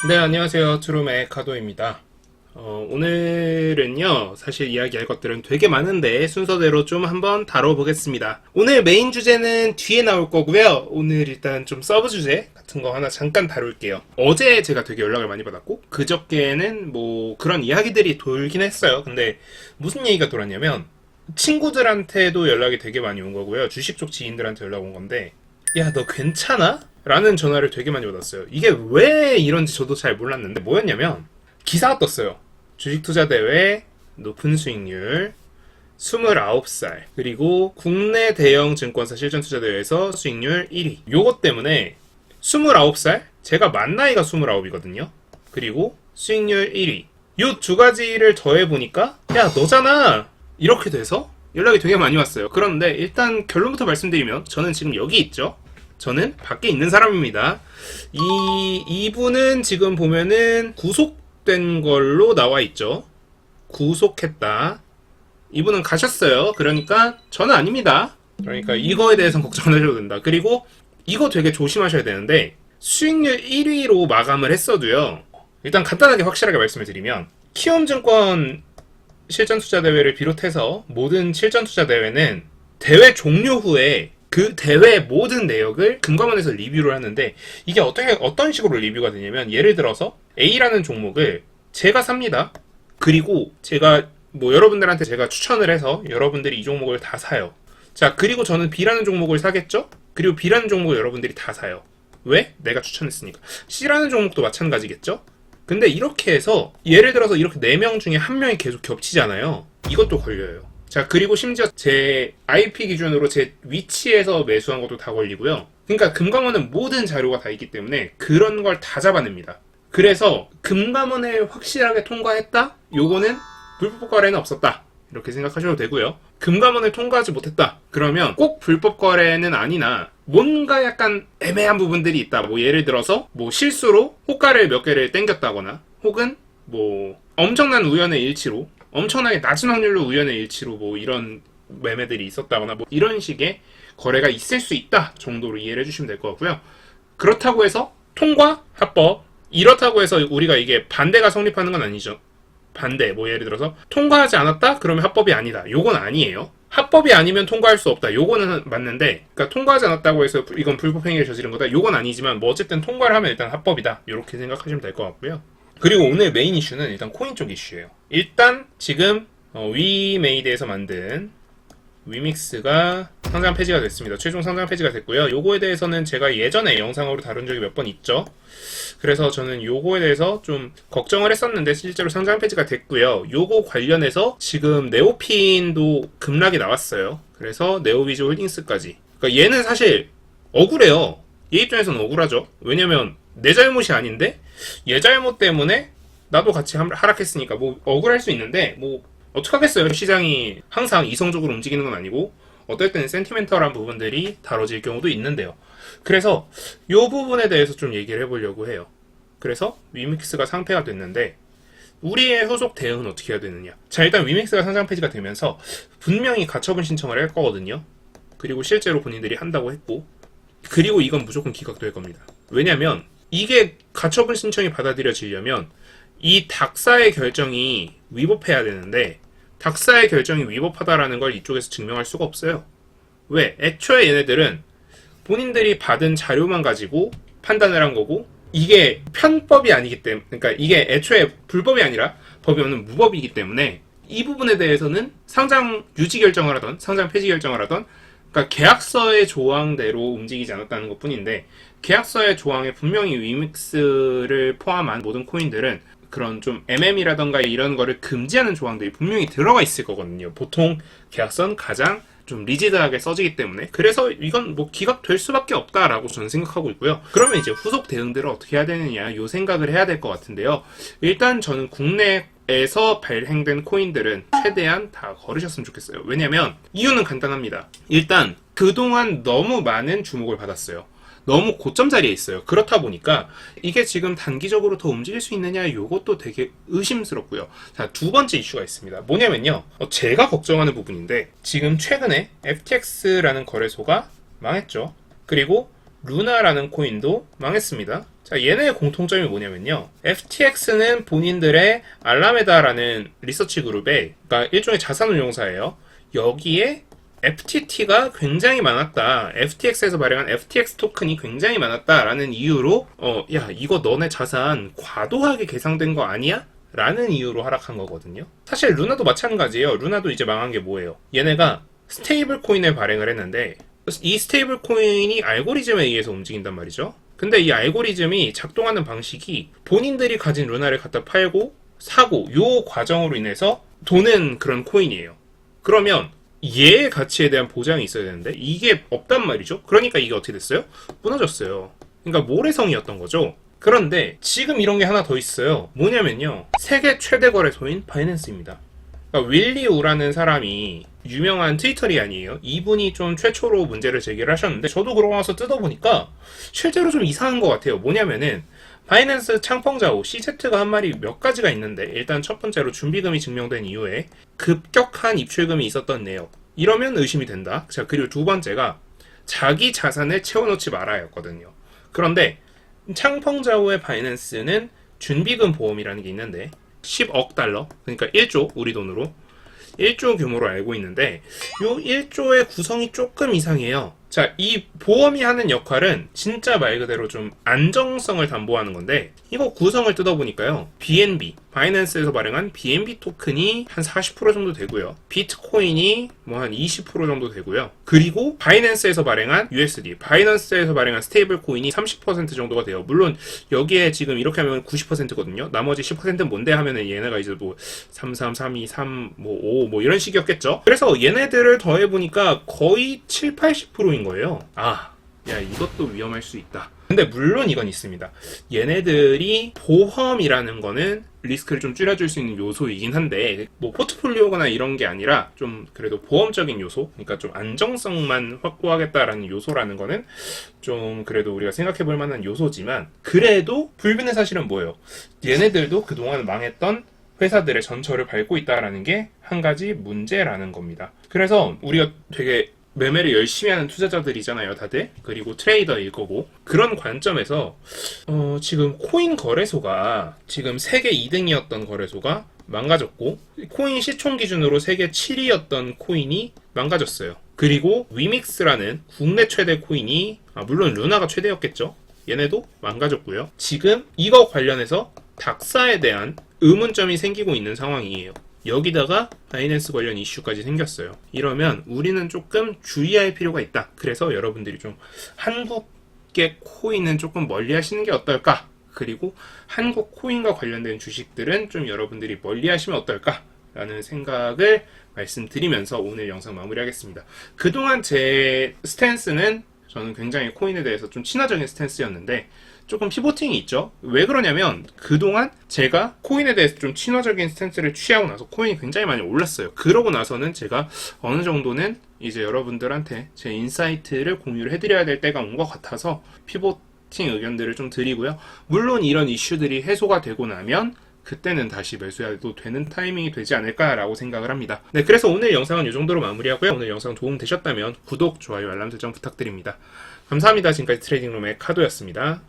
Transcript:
네, 안녕하세요. 트룸의 카도입니다. 오늘은요, 사실 이야기할 것들은 되게 많은데 순서대로 좀 한번 다뤄보겠습니다. 오늘 메인 주제는 뒤에 나올 거고요. 오늘 일단 좀 서브 주제 같은 거 하나 잠깐 다룰게요. 어제 제가 되게 연락을 많이 받았고, 그저께는 뭐 그런 이야기들이 돌긴 했어요. 근데 무슨 얘기가 돌았냐면, 친구들한테도 연락이 되게 많이 온 거고요. 주식 쪽 지인들한테 연락 온 건데, 야, 너 괜찮아? 라는 전화를 되게 많이 받았어요. 이게 왜 이런지 저도 잘 몰랐는데 뭐였냐면 기사가 떴어요. 주식 투자 대회 높은 수익률 29살 그리고 국내 대형 증권사 실전 투자 대회에서 수익률 1위. 요것 때문에 29살 제가 만 나이가 29이거든요. 그리고 수익률 1위. 요 두 가지를 더해 보니까 야, 너잖아. 이렇게 돼서 연락이 되게 많이 왔어요. 그런데 일단 결론부터 말씀드리면 저는 지금 여기 있죠. 저는 밖에 있는 사람입니다. 이분은 지금 보면은 구속된 걸로 나와 있죠. 구속했다. 이분은 가셨어요. 그러니까 저는 아닙니다. 그러니까 이거에 대해서는 걱정 안 하셔도 된다. 그리고 이거 되게 조심하셔야 되는데 수익률 1위로 마감을 했어도요. 일단 간단하게 확실하게 말씀을 드리면 키움증권 실전투자대회를 비롯해서 모든 실전투자대회는 대회 종료 후에 그 대회 모든 내역을 금감원에서 리뷰를 하는데 이게 어떤 식으로 리뷰가 되냐면 예를 들어서 A라는 종목을 제가 삽니다. 그리고 제가 뭐 여러분들한테 제가 추천을 해서 여러분들이 이 종목을 다 사요. 자, 그리고 저는 B라는 종목을 사겠죠? 그리고 B라는 종목을 여러분들이 다 사요. 왜? 내가 추천했으니까. C라는 종목도 마찬가지겠죠? 근데 이렇게 해서 예를 들어서 이렇게 4명 중에 1명이 계속 겹치잖아요. 이것도 걸려요. 자, 그리고 심지어 제 IP 기준으로 제 위치에서 매수한 것도 다 걸리고요. 그러니까 금감원은 모든 자료가 다 있기 때문에 그런 걸 다 잡아냅니다. 그래서 금감원에 확실하게 통과했다? 요거는 불법 거래는 없었다. 이렇게 생각하셔도 되고요. 금감원을 통과하지 못했다. 그러면 꼭 불법 거래는 아니나 뭔가 약간 애매한 부분들이 있다. 뭐 예를 들어서 뭐 실수로 호가를 몇 개를 땡겼다거나 혹은 뭐 엄청난 우연의 일치로 엄청나게 낮은 확률로 우연의 일치로 뭐 이런 매매들이 있었다거나 뭐 이런 식의 거래가 있을 수 있다 정도로 이해를 해주시면 될 것 같고요. 그렇다고 해서 통과, 합법 이렇다고 해서 우리가 이게 반대가 성립하는 건 아니죠. 반대, 뭐 예를 들어서 통과하지 않았다? 그러면 합법이 아니다. 요건 아니에요. 합법이 아니면 통과할 수 없다. 요거는 맞는데, 그러니까 통과하지 않았다고 해서 이건 불법 행위를 저지른 거다. 요건 아니지만 뭐 어쨌든 통과를 하면 일단 합법이다. 이렇게 생각하시면 될 것 같고요. 그리고 오늘 메인 이슈는 일단 코인 쪽 이슈예요. 일단 지금 위메이드에서 만든 위믹스가 상장 폐지가 됐습니다. 최종 상장 폐지가 됐고요. 요거에 대해서는 제가 예전에 영상으로 다룬 적이 몇 번 있죠. 그래서 저는 요거에 대해서 좀 걱정을 했었는데 실제로 상장 폐지가 됐고요. 요거 관련해서 지금 네오핀도 급락이 나왔어요. 그래서 네오비즈 홀딩스까지. 그러니까 얘는 사실 억울해요. 얘 입장에서는 억울하죠. 왜냐면 내 잘못이 아닌데 얘 잘못 때문에 나도 같이 하락했으니까 뭐 억울할 수 있는데 뭐 어떡하겠어요. 시장이 항상 이성적으로 움직이는 건 아니고 어떨 때는 센티멘털한 부분들이 다뤄질 경우도 있는데요. 그래서 이 부분에 대해서 좀 얘기를 해보려고 해요. 그래서 위믹스가 상폐가 됐는데 우리의 후속 대응은 어떻게 해야 되느냐. 자, 일단 위믹스가 상장 폐지가 되면서 분명히 가처분 신청을 할 거거든요. 그리고 실제로 본인들이 한다고 했고 그리고 이건 무조건 기각될 겁니다. 왜냐면 이게 가처분 신청이 받아들여지려면 이 닥사의 결정이 위법해야 되는데 닥사의 결정이 위법하다라는 걸 이쪽에서 증명할 수가 없어요. 왜? 애초에 얘네들은 본인들이 받은 자료만 가지고 판단을 한 거고 이게 편법이 아니기 때문에 그러니까 이게 애초에 불법이 아니라 법이 없는 무법이기 때문에 이 부분에 대해서는 상장 유지 결정을 하던 상장 폐지 결정을 하던 그러니까 계약서의 조항대로 움직이지 않았다는 것 뿐인데 계약서의 조항에 분명히 위믹스를 포함한 모든 코인들은 그런 좀 MM이라던가 이런 거를 금지하는 조항들이 분명히 들어가 있을 거거든요. 보통 계약서는 가장 좀 리지드하게 써지기 때문에 그래서 이건 뭐 기각될 수밖에 없다라고 저는 생각하고 있고요. 그러면 이제 후속 대응들을 어떻게 해야 되느냐 요 생각을 해야 될 것 같은데요. 일단 저는 국내에서 발행된 코인들은 최대한 다 거르셨으면 좋겠어요. 왜냐면 이유는 간단합니다. 일단 그동안 너무 많은 주목을 받았어요. 너무 고점 자리에 있어요. 그렇다 보니까 이게 지금 단기적으로 더 움직일 수 있느냐 이것도 되게 의심스럽고요. 자, 두 번째 이슈가 있습니다. 뭐냐면요. 제가 걱정하는 부분인데 지금 최근에 FTX라는 거래소가 망했죠. 그리고 루나라는 코인도 망했습니다. 자, 얘네의 공통점이 뭐냐면요. FTX는 본인들의 알라메다라는 리서치 그룹에, 그러니까 일종의 자산운용사예요. 여기에 FTT가 굉장히 많았다. FTX에서 발행한 FTX 토큰이 굉장히 많았다라는 이유로 야, 이거 너네 자산 과도하게 계상된 거 아니야? 라는 이유로 하락한 거거든요. 사실 루나도 마찬가지예요. 루나도 이제 망한 게 뭐예요? 얘네가 스테이블 코인을 발행을 했는데 이 스테이블 코인이 알고리즘에 의해서 움직인단 말이죠. 근데 이 알고리즘이 작동하는 방식이 본인들이 가진 루나를 갖다 팔고 사고 요 과정으로 인해서 도는 그런 코인이에요. 그러면 얘의 가치에 대한 보장이 있어야 되는데 이게 없단 말이죠. 그러니까 이게 어떻게 됐어요? 무너졌어요. 그러니까 모래성이었던 거죠. 그런데 지금 이런 게 하나 더 있어요. 뭐냐면요. 세계 최대 거래소인 바이낸스입니다. 그러니까 윌리 우라는 사람이 유명한 트위터리 아니에요. 이분이 좀 최초로 문제를 제기를 하셨는데 저도 그러고 나서 뜯어보니까 실제로 좀 이상한 것 같아요. 뭐냐면은 바이낸스 창펑자오 CZ가 한 말이 몇 가지가 있는데 일단 첫 번째로 준비금이 증명된 이후에 급격한 입출금이 있었던 내역. 이러면 의심이 된다. 자, 그리고 두 번째가 자기 자산을 채워놓지 말아였거든요. 그런데 창펑자오의 바이낸스는 준비금 보험이라는 게 있는데 10억 달러, 그러니까 1조, 우리 돈으로 1조 규모로 알고 있는데 요 1조의 구성이 조금 이상해요. 자, 이 보험이 하는 역할은 진짜 말 그대로 좀 안정성을 담보하는 건데 이거 구성을 뜯어보니까요. BNB, 바이낸스에서 발행한 BNB 토큰이 한 40% 정도 되고요. 비트코인이 뭐 한 20% 정도 되고요. 그리고 바이낸스에서 발행한 USD, 바이낸스에서 발행한 스테이블 코인이 30% 정도가 돼요. 물론 여기에 지금 이렇게 하면 90%거든요. 나머지 10%는 뭔데 하면은 얘네가 이제 뭐 33, 32, 3, 뭐 5, 뭐 이런 식이었겠죠. 그래서 얘네들을 더해보니까 거의 7, 80%인 거예요. 아, 야, 이것도 위험할 수 있다. 근데 물론 이건 있습니다. 얘네들이 보험이라는 거는 리스크를 좀 줄여줄 수 있는 요소이긴 한데 뭐 포트폴리오거나 이런 게 아니라 좀 그래도 보험적인 요소, 그러니까 좀 안정성만 확보하겠다라는 요소라는 거는 좀 그래도 우리가 생각해 볼 만한 요소지만 그래도 불변의 사실은 뭐예요? 얘네들도 그동안 망했던 회사들의 전철을 밟고 있다라는 게 한 가지 문제라는 겁니다. 그래서 우리가 되게 매매를 열심히 하는 투자자들이잖아요, 다들. 그리고 트레이더일 거고. 그런 관점에서 지금 코인 거래소가 지금 세계 2등이었던 거래소가 망가졌고 코인 시총 기준으로 세계 7위였던 코인이 망가졌어요. 그리고 위믹스라는 국내 최대 코인이 물론 루나가 최대였겠죠. 얘네도 망가졌고요. 지금 이거 관련해서 닥사에 대한 의문점이 생기고 있는 상황이에요. 여기다가 바이낸스 관련 이슈까지 생겼어요. 이러면 우리는 조금 주의할 필요가 있다. 그래서 여러분들이 좀 한국계 코인은 조금 멀리 하시는 게 어떨까? 그리고 한국 코인과 관련된 주식들은 좀 여러분들이 멀리 하시면 어떨까? 라는 생각을 말씀드리면서 오늘 영상 마무리하겠습니다. 그동안 제 스탠스는 저는 굉장히 코인에 대해서 좀 친화적인 스탠스였는데 조금 피보팅이 있죠. 왜 그러냐면 그동안 제가 코인에 대해서 좀 친화적인 스탠스를 취하고 나서 코인이 굉장히 많이 올랐어요. 그러고 나서는 제가 어느 정도는 이제 여러분들한테 제 인사이트를 공유를 해드려야 될 때가 온 것 같아서 피보팅 의견들을 좀 드리고요. 물론 이런 이슈들이 해소가 되고 나면 그때는 다시 매수해도 되는 타이밍이 되지 않을까라고 생각을 합니다. 네, 그래서 오늘 영상은 이 정도로 마무리하고요. 오늘 영상 도움 되셨다면 구독, 좋아요, 알람 설정 부탁드립니다. 감사합니다. 지금까지 트레이딩룸의 카도였습니다.